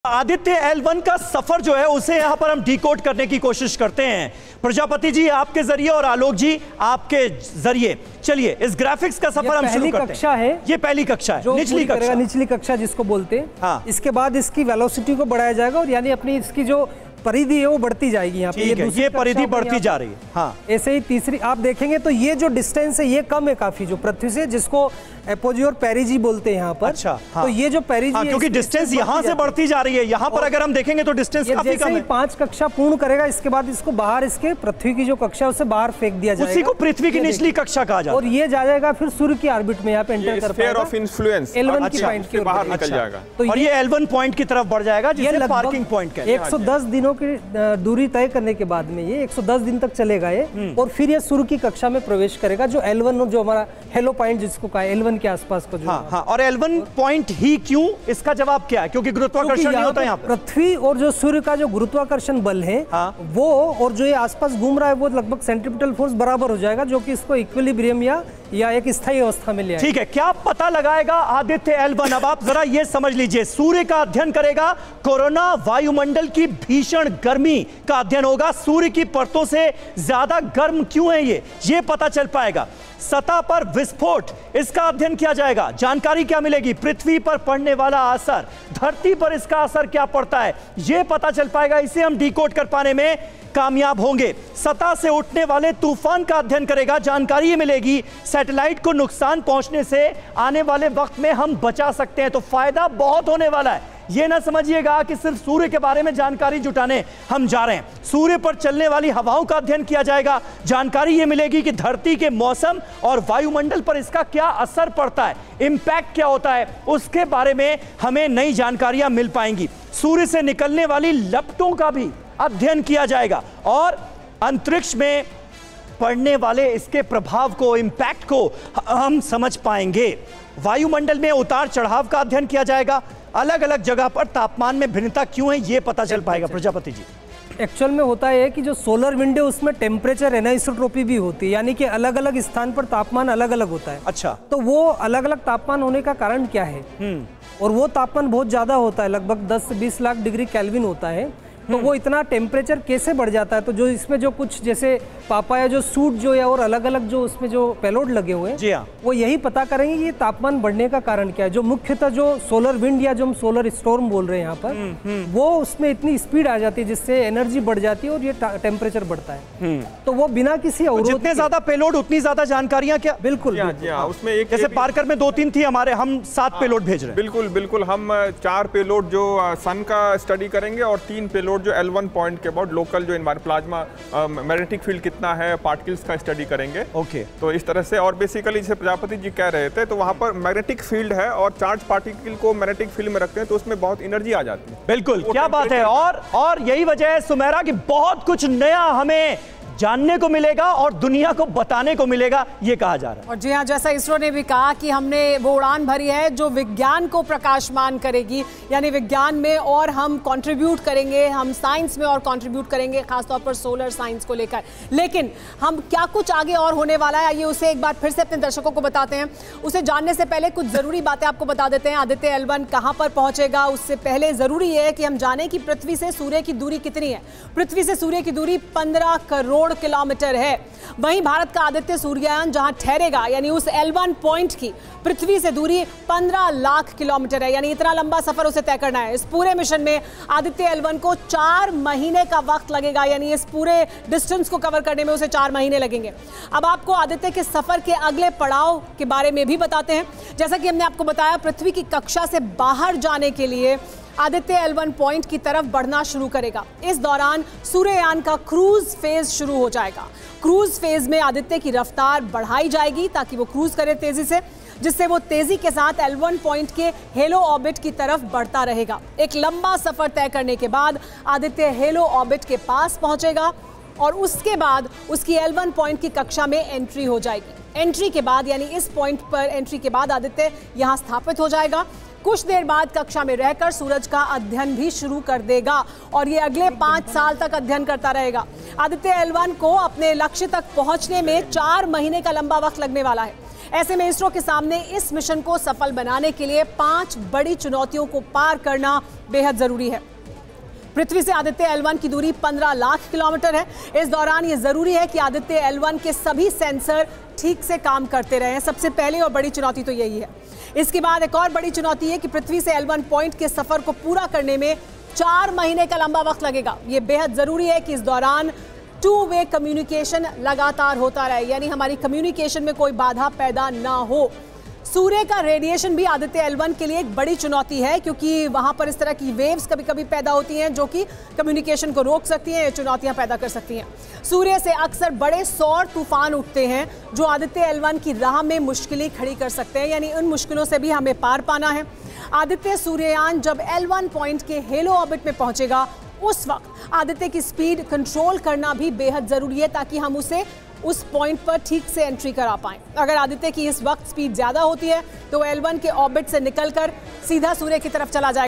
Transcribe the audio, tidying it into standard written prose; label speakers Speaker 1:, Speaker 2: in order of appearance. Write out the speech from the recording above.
Speaker 1: Aditya L1 का सफर जो है उसे यहां पर हम डिकोड करने की कोशिश करते हैं। प्रजापति जी आपके जरिए और आलोक जी आपके जरिए चलिए इस ग्राफिक्स का सफर हम शुरू करते हैं।
Speaker 2: कक्षा है,
Speaker 1: ये पहली कक्षा है,
Speaker 2: निचली कक्षा जिसको बोलते हैं।
Speaker 1: हाँ।
Speaker 2: इसके बाद इसकी वेलोसिटी को बढ़ाया जाएगा और यानी अपनी इसकी जो परिधि है वो बढ़ती जाएगी। यहाँ पे
Speaker 1: ये परिधि बढ़ती जा रही है। हाँ।
Speaker 2: ऐसे ही तीसरी आप देखेंगे तो ये जो डिस्टेंस है ये कम है काफी, जो पृथ्वी से, जिसको एपोजी और पेरिजी बोलते हैं यहाँ पर।
Speaker 1: अच्छा, हाँ।
Speaker 2: तो ये जो पेरिजी है
Speaker 1: क्योंकि डिस्टेंस यहाँ से बढ़ती जा रही है, यहाँ पर अगर हम देखेंगे तो डिस्टेंस काफी कम है।
Speaker 2: 5 कक्षा पूर्ण करेगा इसके बाद इसको बाहर, इसके पृथ्वी की जो कक्षा है उसे बाहर फेंक दिया जाएगा।
Speaker 1: उसी को पृथ्वी की निचली कक्षा कहा जाता है।
Speaker 2: और ये जाएगा फिर सूर्य की ऑर्बिट में यहाँ पे एंटर कर पाएगा।
Speaker 3: ऑफ इन्फ्लुएंस
Speaker 2: L1 की पॉइंट के
Speaker 3: बाहर निकल जाएगा।
Speaker 1: और ये L1 पॉइंट की तरफ बढ़ जाएगा जिसे पार्किंग पॉइंट कहते हैं।
Speaker 2: 110 दिनों की दूरी तय करने के बाद में ये 110 दिन तक चलेगा ये, और फिर ये सूर्य की कक्षा में प्रवेश करेगा जो L1 जो हमारा हेलो पॉइंट जिसको कहा है L1 के आसपास को।
Speaker 1: हाँ, और L1 पॉइंट ही क्यों, इसका जवाब क्या है? क्योंकि गुरुत्वाकर्षण नहीं होता यहाँ पे।
Speaker 2: पृथ्वी और जो सूर्य का जो गुरुत्वाकर्षण बल है, हाँ। वो और जो ये आसपास घूम रहा है वो लगभग सेंट्रीपिटल फोर्स बराबर हो जाएगा, जो कि इसको इक्विलिब्रियम या एक स्थायी अवस्था में ले आएगा।
Speaker 1: ठीक है, क्या पता लगाएगा आदित्य L1? अब आप जरा ये समझ लीजिए, सूर्य का अध्ययन करेगा, कोरोना वायुमंडल की भीषण गर्मी का अध्ययन होगा। सूर्य की परतों से ज्यादा गर्म क्यों है ये पता चल पाएगा। सतह पर विस्फोट, इसका अध्ययन किया जाएगा। जानकारी क्या मिलेगी? पृथ्वी पर पड़ने वाला असर, धरती पर इसका असर क्या पड़ता है, यह पता चल पाएगा। इसे हम डिकोड कर पाने में कामयाब होंगे। सतह से उठने वाले तूफान का अध्ययन करेगा। जानकारी ये मिलेगी, सैटेलाइट को नुकसान पहुंचने से आने वाले वक्त में हम बचा सकते हैं, तो फायदा बहुत होने वाला है। ये ना समझिएगा कि सिर्फ सूर्य के बारे में जानकारी जुटाने हम जा रहे हैं। सूर्य पर चलने वाली हवाओं का अध्ययन किया जाएगा। जानकारी ये मिलेगी कि धरती के मौसम और वायुमंडल पर इसका क्या असर पड़ता है, इंपैक्ट क्या होता है, उसके बारे में हमें नई जानकारियां मिल पाएंगी। सूर्य से निकलने वाली लपटों का भी अध्ययन किया जाएगा और अंतरिक्ष में पड़ने वाले इसके प्रभाव को, इंपैक्ट को हम समझ पाएंगे। वायुमंडल में उतार चढ़ाव का अध्ययन किया जाएगा। अलग अलग जगह पर तापमान में भिन्नता क्यों है ये पता चल पाएगा। प्रजापति जी,
Speaker 2: एक्चुअल में होता है कि जो सोलर विंड है उसमें टेम्परेचर एनिसोट्रोपी भी होती है, यानी कि अलग अलग स्थान पर तापमान अलग अलग होता है।
Speaker 1: अच्छा,
Speaker 2: तो वो अलग अलग तापमान होने का कारण क्या है? और वो तापमान बहुत ज्यादा होता है, लगभग 10 से 20 लाख डिग्री केल्विन होता है। तो वो इतना टेम्परेचर कैसे बढ़ जाता है? तो जो इसमें जो कुछ जैसे पापाया जो सूट जो है और अलग अलग जो उसमें जो पेलोड लगे हुए हैं, वो यही पता करेंगे कि ये तापमान बढ़ने का कारण क्या है। जो मुख्यतः जो सोलर विंड या जो हम सोलर स्टॉर्म बोल रहे हैं यहाँ पर, वो उसमें इतनी स्पीड आ जाती है जिससे एनर्जी बढ़ जाती है और ये टेम्परेचर बढ़ता है। तो वो बिना किसी अवरोध,
Speaker 1: जितने ज्यादा पेलोड उतनी ज्यादा जानकारियां। क्या?
Speaker 2: बिल्कुल,
Speaker 3: उसमें एक
Speaker 1: जैसे पार्कर में 2-3 थी हमारे, हम 7 पेलोड भेज रहे हैं।
Speaker 3: बिल्कुल हम 4 पेलोड जो सन का स्टडी करेंगे और 3 पेलोड जो L1 पॉइंट के अबाउट लोकल जो प्लाज्मा मैग्नेटिक फील्ड कितना है, पार्टिकल्स का स्टडी करेंगे।
Speaker 1: ओके,
Speaker 3: तो इस तरह से, और बेसिकली जैसे प्रजापति जी कह रहे थे, तो वहां पर मैग्नेटिक फील्ड है और चार्ज पार्टिकल को मैग्नेटिक फील्ड में रखते हैं तो उसमें बहुत एनर्जी आ जाती है।
Speaker 1: बिल्कुल, क्या बात है। और यही वजह है सुमेरा कि बहुत कुछ नया हमें जानने को मिलेगा और दुनिया को बताने को मिलेगा, ये कहा जा रहा है।
Speaker 4: और जी हाँ, जैसा इसरो ने भी कहा कि हमने वो उड़ान भरी है जो विज्ञान को प्रकाशमान करेगी, यानी विज्ञान में और हम कंट्रीब्यूट करेंगे, हम साइंस में और कंट्रीब्यूट करेंगे, खासतौर पर सोलर साइंस को लेकर। लेकिन हम क्या कुछ आगे और होने वाला है, ये उसे एक बार फिर से अपने दर्शकों को बताते हैं। उसे जानने से पहले कुछ जरूरी बातें आपको बता देते हैं। आदित्य L1 कहाँ पर पहुंचेगा, उससे पहले जरूरी है कि हम जाने कि पृथ्वी से सूर्य की दूरी कितनी है। पृथ्वी से सूर्य की दूरी 15 करोड़ किलोमीटर है। वहीं भारत का आदित्य सूर्ययान जहां ठहरेगा, यानी उस L1 पॉइंट की पृथ्वी से दूरी 15 लाख किलोमीटर है, यानी इतना लंबा सफर उसे तय करना है। इस पूरे मिशन में आदित्य L1 को 4 महीने का वक्त लगेगा, यानी इस पूरे डिस्टेंस को कवर करने में उसे 4 महीने लगेंगे। अब आपको आदित्य के सफर के अगले पड़ाव के बारे में भी बताते हैं। जैसा कि हमने आपको बताया, पृथ्वी की कक्षा से बाहर जाने के लिए आदित्य L1 पॉइंट की तरफ बढ़ना शुरू करेगा। इस दौरान सूर्ययान का क्रूज फेज शुरू हो जाएगा। क्रूज फेज में आदित्य की रफ्तार बढ़ाई जाएगी ताकि वो क्रूज करे तेजी से, जिससे वो तेजी के साथ L1 पॉइंट के हेलो ऑर्बिट की तरफ बढ़ता रहेगा। एक लंबा सफर तय करने के बाद आदित्य हेलो ऑर्बिट के पास पहुंचेगा और उसके बाद उसकी L1 पॉइंट की कक्षा में एंट्री हो जाएगी। एंट्री के बाद, यानी इस पॉइंट पर एंट्री के बाद आदित्य यहां स्थापित हो जाएगा। कुछ देर बाद कक्षा में रहकर सूरज का अध्ययन भी शुरू कर देगा और ये अगले 5 साल तक अध्ययन करता रहेगा। आदित्य L1 को अपने लक्ष्य तक पहुंचने में 4 महीने का लंबा वक्त लगने वाला है। ऐसे में इसरो के सामने इस मिशन को सफल बनाने के लिए 5 बड़ी चुनौतियों को पार करना बेहद जरूरी है। पृथ्वी से आदित्य L1 की दूरी 15 लाख किलोमीटर है। इस दौरान यह जरूरी है कि आदित्य L1 के सभी सेंसर ठीक से काम करते रहें। सबसे पहली और बड़ी चुनौती तो यही है। इसके बाद एक और बड़ी चुनौती है कि पृथ्वी से L1 पॉइंट के सफर को पूरा करने में 4 महीने का लंबा वक्त लगेगा। यह बेहद जरूरी है कि इस दौरान 2-वे कम्युनिकेशन लगातार होता रहे, यानी हमारी कम्युनिकेशन में कोई बाधा पैदा ना हो। सूर्य का रेडिएशन भी आदित्य L1 के लिए एक बड़ी चुनौती है, क्योंकि वहां पर इस तरह की वेव्स कभी कभी पैदा होती हैं जो कि कम्युनिकेशन को रोक सकती हैं, चुनौतियां पैदा कर सकती हैं। सूर्य से अक्सर बड़े सौर तूफान उठते हैं जो आदित्य L1 की राह में मुश्किलें खड़ी कर सकते हैं, यानी उन मुश्किलों से भी हमें पार पाना है। आदित्य सूर्ययान जब L1 पॉइंट के हेलो ऑर्बिट में पहुंचेगा, उस वक्त आदित्य की स्पीड कंट्रोल करना भी बेहद जरूरी है ताकि हम उसे उस पॉइंट पर ठीक से एंट्री करा पाएं। अगर आदित्य की इस वक्त स्पीड ज्यादा होती है तो L1 के ऑर्बिट से निकलकर सीधा सूर्य की तरफ चला जाएगा।